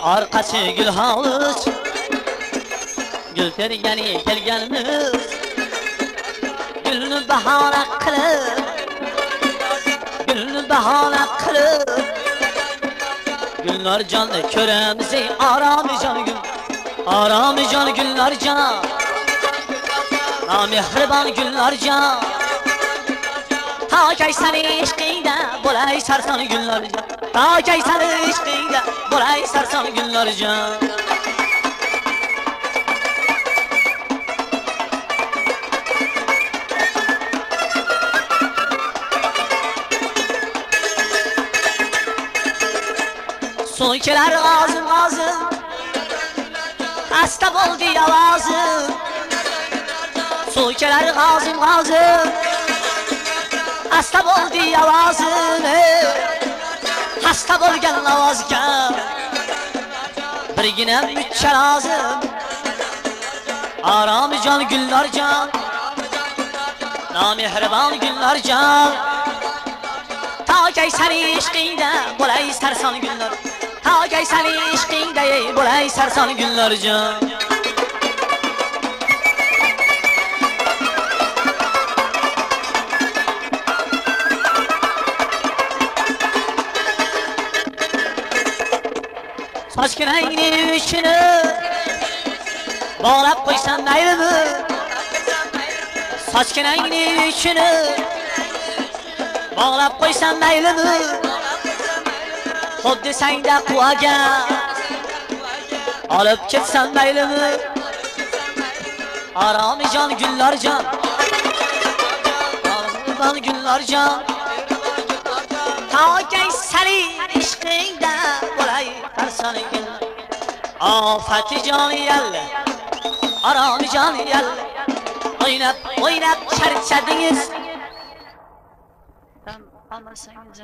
arkası gül havuz Gül tergeni kelganimiz Gülünü bahane qilib Gülünü bahane qilib Güllar canı köremiz ey arami can gül Arami can güllar can Namihriban güllar can Ta kaysan eşqiydə Bolay sarsan güllar can Ta kaysan eşqiydə Bolay sarsan güllar can Son keler ağzım ağzım Hasta oldu avazım Son keler ağzım ağzım Hasta oldu avazım Hasta olgan avazga Birgina mütçe lazım Arami can güllar can Namihriban güllar can Ta kaysan eşqiydə Bolay sarsan güllar Ta kaysan eşqiydə Bolay sarsan güllar can Saç kirayni içini Bağlap koysan ayrımı Saç kirayni içini Bağlap koysan ayrımı Xuddi sangda quvaga Olib ketsan ayrımı Arami can güllar can Arami güllar can Ta kaysani ishqingda Bolay sarsan güllar Afati canı yalle Arami canı yalle Oynab charchadingiz Tam almasangiz